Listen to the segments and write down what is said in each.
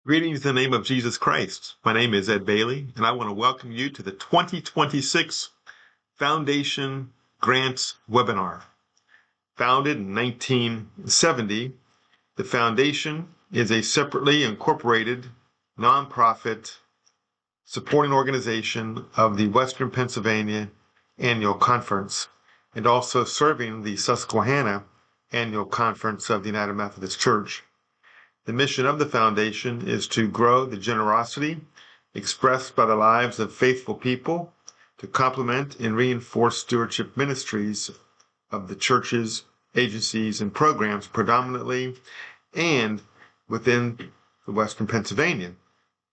Greetings in the name of Jesus Christ. My name is Ed Bailey, and I want to welcome you to the 2026 Foundation Grants Webinar. Founded in 1970, the Foundation is a separately incorporated nonprofit supporting organization of the Western Pennsylvania Annual Conference and also serving the Susquehanna Annual Conference of the United Methodist Church. The mission of the foundation is to grow the generosity expressed by the lives of faithful people, to complement and reinforce stewardship ministries of the churches, agencies, and programs predominantly and within the Western Pennsylvania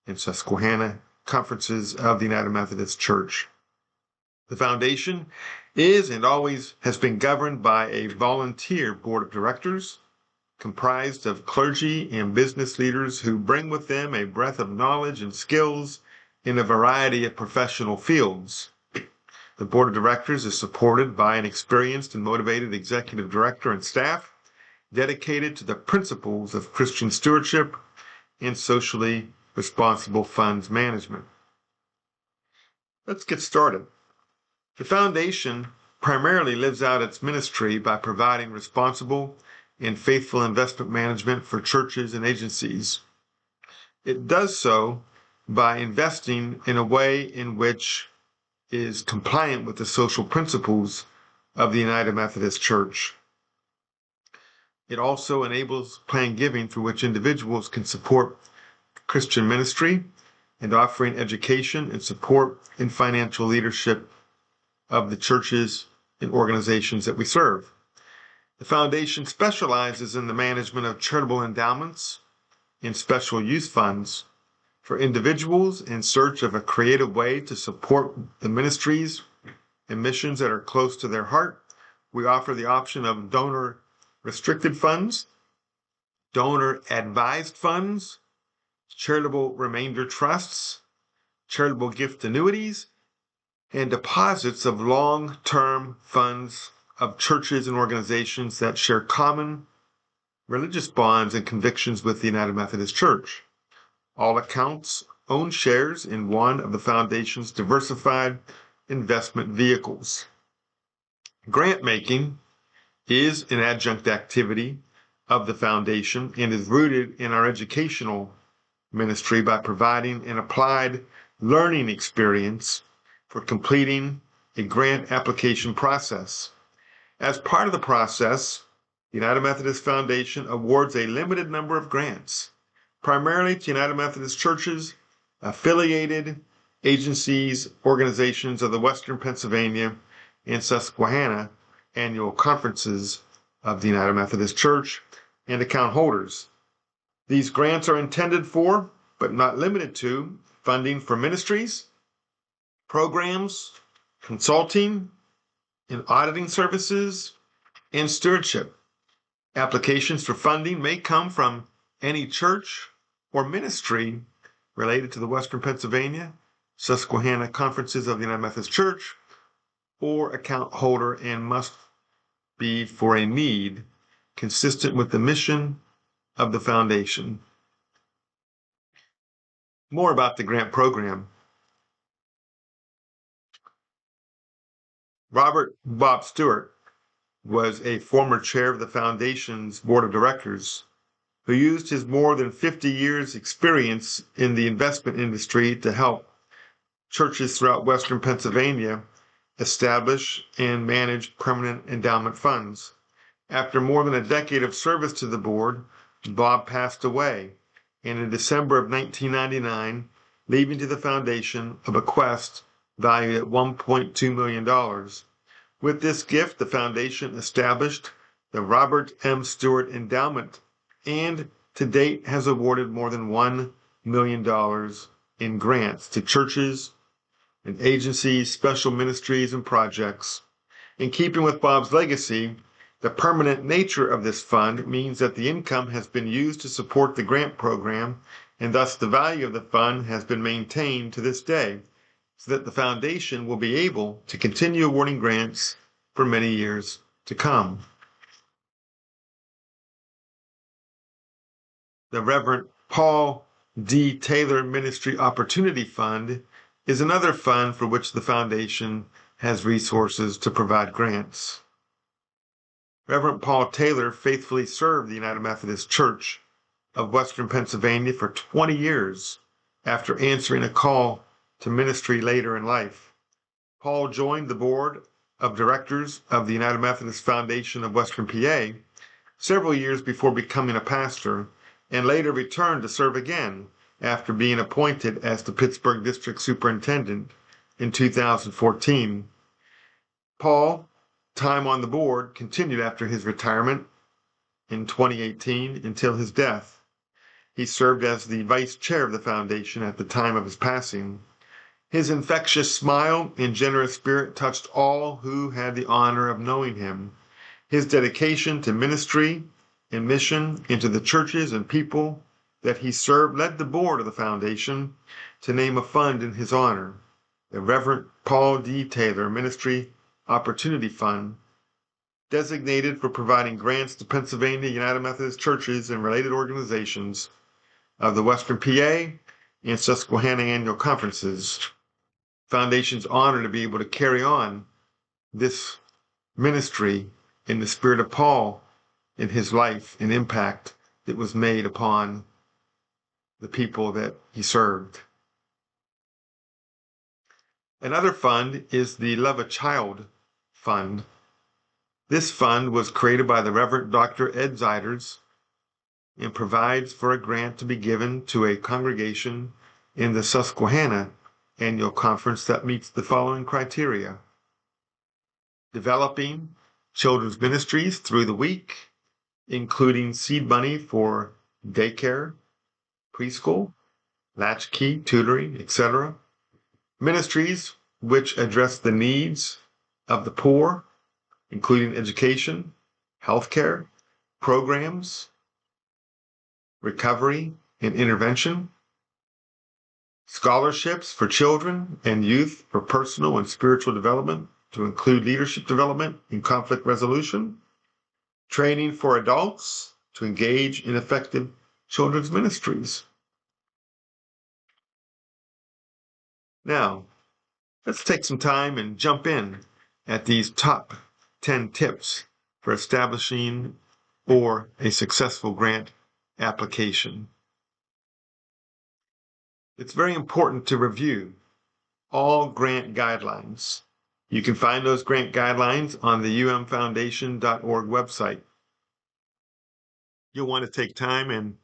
and Susquehanna conferences of the United Methodist Church. The foundation is and always has been governed by a volunteer board of directors comprised of clergy and business leaders who bring with them a breadth of knowledge and skills in a variety of professional fields. The board of directors is supported by an experienced and motivated executive director and staff dedicated to the principles of Christian stewardship and socially responsible funds management. Let's get started. The foundation primarily lives out its ministry by providing responsible and faithful investment management for churches and agencies. It does so by investing in a way in which is compliant with the social principles of the United Methodist Church. It also enables planned giving through which individuals can support Christian ministry and offering education and support in financial leadership of the churches and organizations that we serve. The foundation specializes in the management of charitable endowments and special use funds for individuals in search of a creative way to support the ministries and missions that are close to their heart. We offer the option of donor-restricted funds, donor-advised funds, charitable remainder trusts, charitable gift annuities, and deposits of long-term funds of churches and organizations that share common religious bonds and convictions with the United Methodist Church. All accounts own shares in one of the foundation's diversified investment vehicles. Grant making is an adjunct activity of the foundation and is rooted in our educational ministry by providing an applied learning experience for completing a grant application process. As part of the process, the United Methodist Foundation awards a limited number of grants, primarily to United Methodist churches, affiliated agencies, organizations of the Western Pennsylvania and Susquehanna annual conferences of the United Methodist Church, and account holders. These grants are intended for, but not limited to, funding for ministries, programs, consulting, and auditing services, and stewardship. Applications for funding may come from any church or ministry related to the Western Pennsylvania, Susquehanna conferences of the United Methodist Church, or account holder, and must be for a need consistent with the mission of the foundation. More about the grant program. Robert Bob Stewart was a former chair of the foundation's board of directors who used his more than 50 years experience in the investment industry to help churches throughout Western Pennsylvania establish and manage permanent endowment funds. After more than a decade of service to the board, Bob passed away, and in December of 1999, leaving to the foundation a bequest valued at $1.2 million. With this gift, the foundation established the Robert M. Stewart Endowment and to date has awarded more than $1 million in grants to churches and agencies, special ministries, and projects. In keeping with Bob's legacy, the permanent nature of this fund means that the income has been used to support the grant program, and thus the value of the fund has been maintained to this day, so that the foundation will be able to continue awarding grants for many years to come. The Reverend Paul D. Taylor Ministry Opportunity Fund is another fund for which the foundation has resources to provide grants. Reverend Paul Taylor faithfully served the United Methodist Church of Western Pennsylvania for 20 years after answering a call to ministry later in life. Paul joined the board of directors of the United Methodist Foundation of Western PA several years before becoming a pastor, and later returned to serve again after being appointed as the Pittsburgh District Superintendent in 2014. Paul's time on the board continued after his retirement in 2018 until his death. He served as the vice chair of the foundation at the time of his passing. His infectious smile and generous spirit touched all who had the honor of knowing him. His dedication to ministry and mission into the churches and people that he served led the board of the foundation to name a fund in his honor, the Reverend Paul D. Taylor Ministry Opportunity Fund, designated for providing grants to Pennsylvania United Methodist churches and related organizations of the Western PA and Susquehanna annual conferences. Foundation's honored to be able to carry on this ministry in the spirit of Paul in his life and impact that was made upon the people that he served. Another fund is the Love a Child Fund. This fund was created by the Reverend Dr. Ed Zeiders and provides for a grant to be given to a congregation in the Susquehanna annual conference that meets the following criteria: developing children's ministries through the week, including seed money for daycare, preschool, latchkey, tutoring, etc. Ministries which address the needs of the poor, including education, healthcare, programs, recovery and intervention, scholarships for children and youth for personal and spiritual development to include leadership development and conflict resolution, training for adults to engage in effective children's ministries. Now, let's take some time and jump in at these top 10 tips for establishing or a successful grant application. It's very important to review all grant guidelines. You can find those grant guidelines on the umfoundation.org website. You'll want to take time and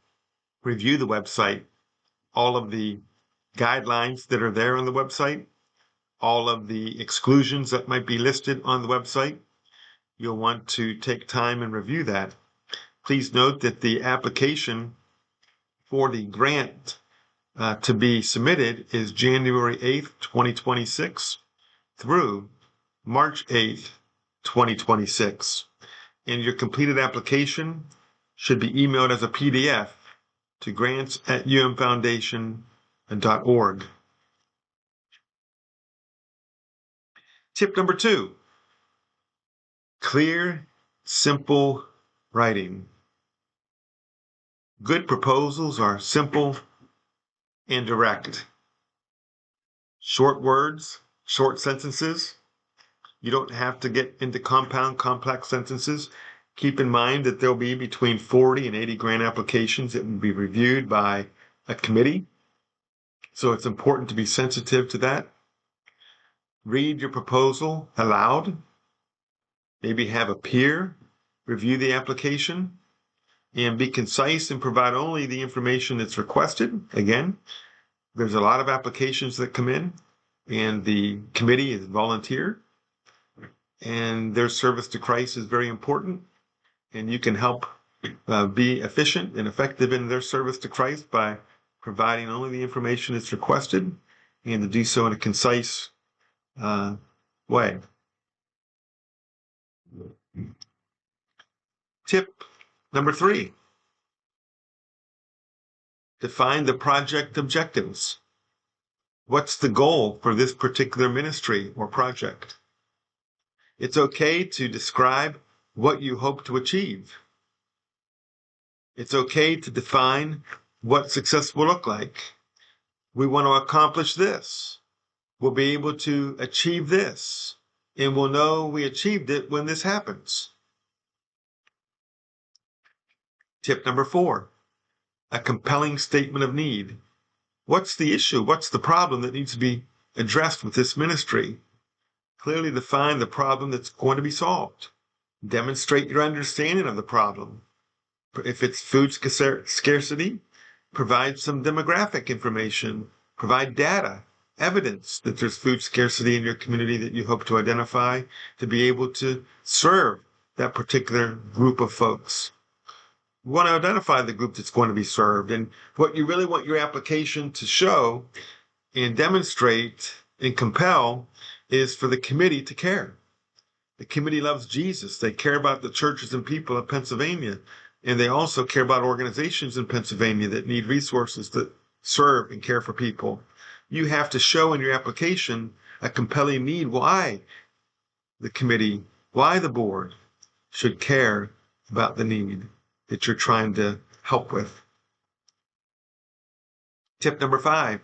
review the website, all of the guidelines that are there on the website, all of the exclusions that might be listed on the website. You'll want to take time and review that. Please note that the application for the grant to be submitted is January 8th, 2026 through March 8th, 2026. And your completed application should be emailed as a PDF to grants@umfoundation.org. Tip number 2, clear, simple writing. Good proposals are simple and direct. Short words, short sentences. You don't have to get into compound, complex sentences. Keep in mind that there'll be between 40 and 80 grant applications that will be reviewed by a committee. So it's important to be sensitive to that. Read your proposal aloud. Maybe have a peer review the application, and be concise and provide only the information that's requested. Again, there's a lot of applications that come in, and the committee is volunteer, and their service to Christ is very important, and you can help be efficient and effective in their service to Christ by providing only the information that's requested, and to do so in a concise way. Tip number 3, define the project objectives. What's the goal for this particular ministry or project? It's okay to describe what you hope to achieve. It's okay to define what success will look like. We want to accomplish this. We'll be able to achieve this, and we'll know we achieved it when this happens. Tip number 4, a compelling statement of need. What's the issue? What's the problem that needs to be addressed with this ministry? Clearly define the problem that's going to be solved. Demonstrate your understanding of the problem. If it's food scarcity, provide some demographic information, provide data, evidence that there's food scarcity in your community that you hope to identify to be able to serve that particular group of folks. You want to identify the group that's going to be served, and what you really want your application to show and demonstrate and compel is for the committee to care. The committee loves Jesus. They care about the churches and people of Pennsylvania, and they also care about organizations in Pennsylvania that need resources to serve and care for people. You have to show in your application a compelling need why the committee, why the board should care about the need that you're trying to help with. Tip number 5,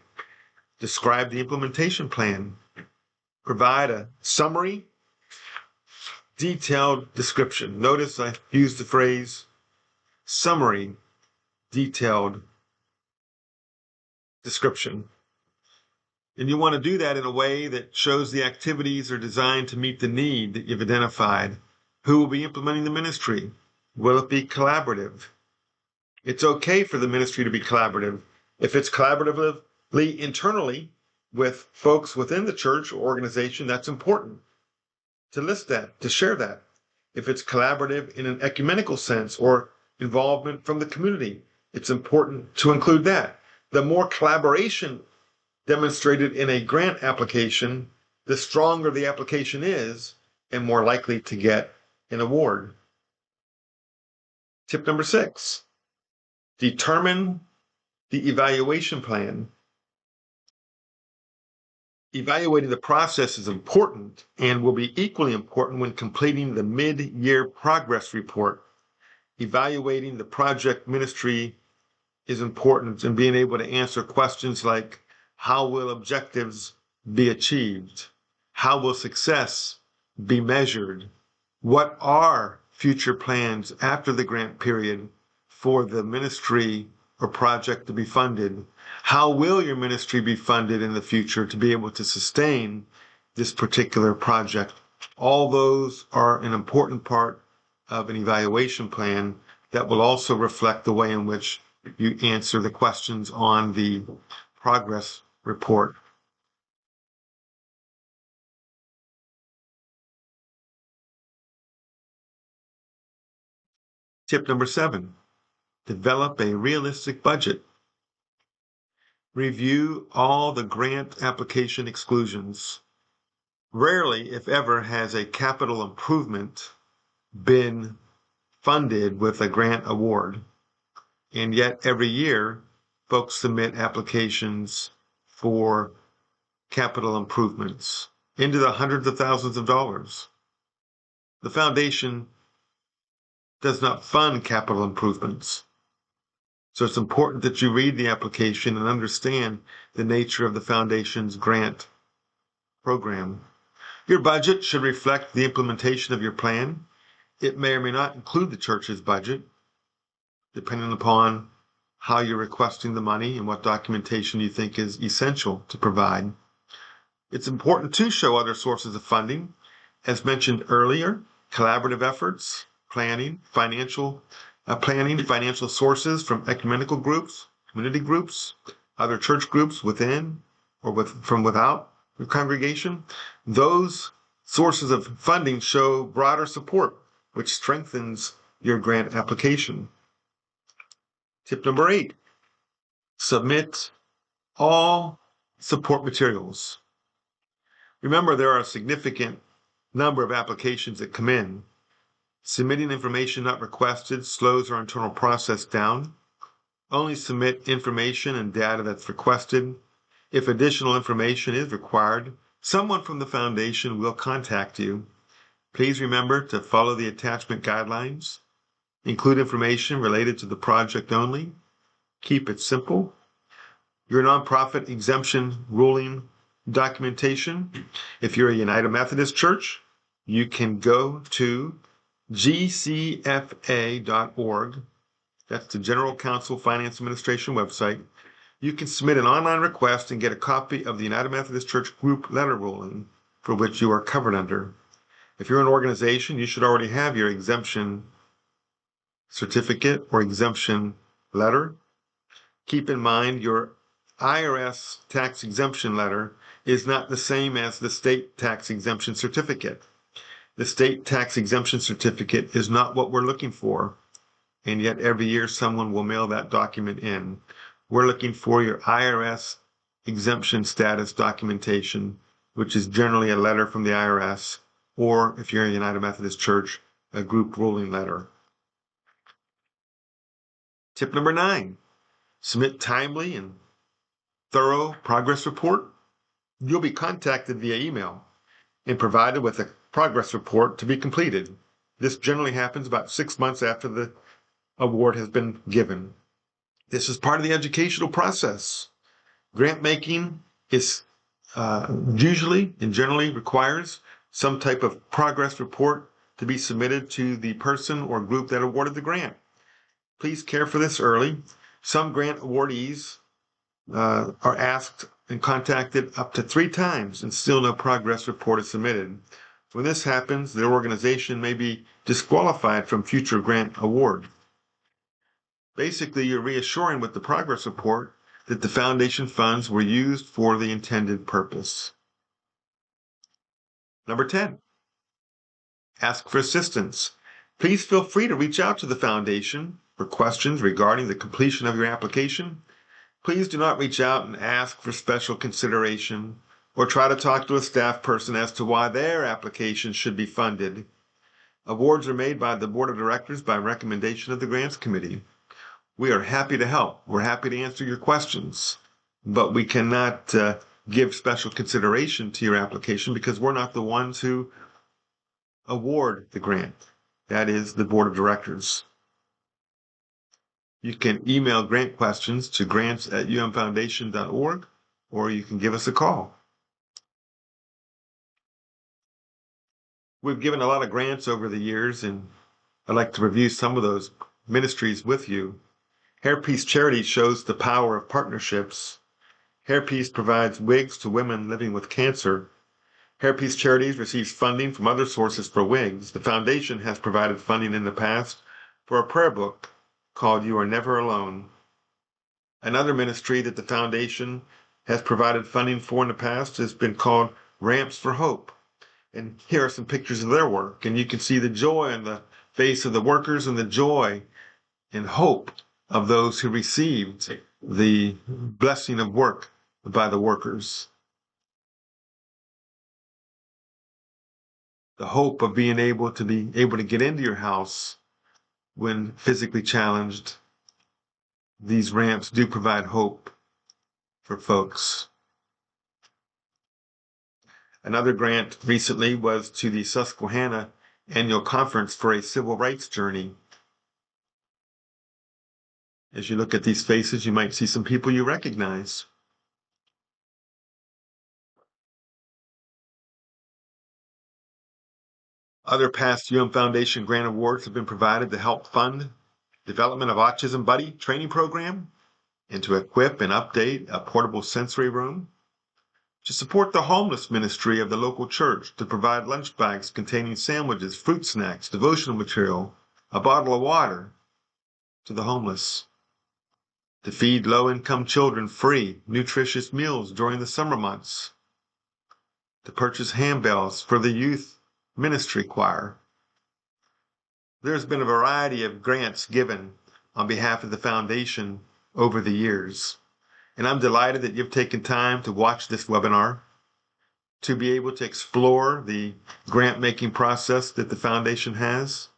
describe the implementation plan. Provide a summary, detailed description. Notice I used the phrase summary, detailed description. And you want to do that in a way that shows the activities are designed to meet the need that you've identified. Who will be implementing the ministry? Will it be collaborative? It's okay for the ministry to be collaborative. If it's collaboratively internally with folks within the church or organization, that's important to list that, to share that. If it's collaborative in an ecumenical sense or involvement from the community, it's important to include that. The more collaboration demonstrated in a grant application, the stronger the application is and more likely to get an award. Tip number 6, determine the evaluation plan. Evaluating the process is important and will be equally important when completing the mid-year progress report. Evaluating the project ministry is important in being able to answer questions like, how will objectives be achieved? How will success be measured? What are future plans after the grant period for the ministry or project to be funded? How will your ministry be funded in the future to be able to sustain this particular project? All those are an important part of an evaluation plan that will also reflect the way in which you answer the questions on the progress report. Tip number 7, develop a realistic budget. Review all the grant application exclusions. Rarely, if ever, has a capital improvement been funded with a grant award. And yet every year, folks submit applications for capital improvements into the hundreds of thousands of dollars. The foundation does not fund capital improvements. So it's important that you read the application and understand the nature of the foundation's grant program. Your budget should reflect the implementation of your plan. It may or may not include the church's budget, depending upon how you're requesting the money and what documentation you think is essential to provide. It's important to show other sources of funding. As mentioned earlier, collaborative efforts, financial sources from ecumenical groups, community groups, other church groups within or from without your congregation. Those sources of funding show broader support, which strengthens your grant application. Tip number 8, submit all support materials. Remember, there are a significant number of applications that come in. Submitting information not requested slows our internal process down. Only submit information and data that's requested. If additional information is required, someone from the foundation will contact you. Please remember to follow the attachment guidelines. Include information related to the project only. Keep it simple. Your nonprofit exemption ruling documentation. If you're a United Methodist Church, you can go to gcfa.org. That's the General Council Finance Administration website. You can submit an online request and get a copy of the United Methodist Church group letter ruling for which you are covered under. If you're an organization, you should already have your exemption certificate or exemption letter. Keep in mind your IRS tax exemption letter is not the same as the state tax exemption certificate. The state tax exemption certificate is not what we're looking for, and yet every year someone will mail that document in. We're looking for your IRS exemption status documentation, which is generally a letter from the IRS, or if you're a United Methodist Church, a group ruling letter. Tip number 9, submit timely and thorough progress report. You'll be contacted via email and provided with a progress report to be completed. This generally happens about 6 months after the award has been given. This is part of the educational process. Grant making is usually and generally requires some type of progress report to be submitted to the person or group that awarded the grant. Please care for this early. Some grant awardees are asked and contacted up to 3 times and still no progress report is submitted. When this happens, their organization may be disqualified from future grant award. Basically, you're reassuring with the progress report that the foundation funds were used for the intended purpose. Number 10, ask for assistance. Please feel free to reach out to the foundation for questions regarding the completion of your application. Please do not reach out and ask for special consideration or try to talk to a staff person as to why their application should be funded. Awards are made by the Board of Directors by recommendation of the Grants Committee. We are happy to help. We're happy to answer your questions, but we cannot give special consideration to your application because we're not the ones who award the grant. That is the Board of Directors. You can email grant questions to grants@umfoundation.org, or you can give us a call. We've given a lot of grants over the years, and I'd like to review some of those ministries with you. Hairpiece Charity shows the power of partnerships. Hairpiece provides wigs to women living with cancer. Hairpiece Charities receives funding from other sources for wigs. The foundation has provided funding in the past for a prayer book called You Are Never Alone. Another ministry that the foundation has provided funding for in the past has been called Ramps for Hope. And here are some pictures of their work, and you can see the joy on the face of the workers and the joy and hope of those who received the blessing of work by the workers. The hope of being able to get into your house when physically challenged. These ramps do provide hope for folks. Another grant recently was to the Susquehanna Annual Conference for a Civil Rights Journey. As you look at these faces, you might see some people you recognize. Other past Foundation grant awards have been provided to help fund development of Autism Buddy training program and to equip and update a portable sensory room, to support the homeless ministry of the local church, to provide lunch bags containing sandwiches, fruit snacks, devotional material, a bottle of water to the homeless, to feed low-income children free, nutritious meals during the summer months, to purchase handbells for the youth ministry choir. There's been a variety of grants given on behalf of the foundation over the years, and I'm delighted that you've taken time to watch this webinar to be able to explore the grant-making process that the foundation has.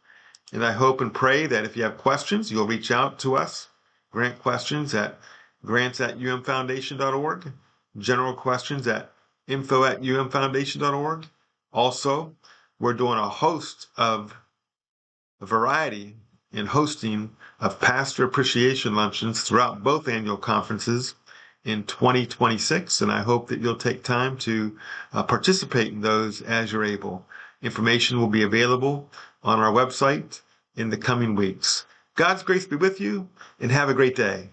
And I hope and pray that if you have questions, you'll reach out to us. Grant questions at grants@umfoundation.org, general questions at info@umfoundation.org. Also, we're doing a variety and hosting of pastor appreciation luncheons throughout both annual conferences in 2026, and I hope that you'll take time to participate in those as you're able. Information will be available on our website in the coming weeks. God's grace be with you, and have a great day.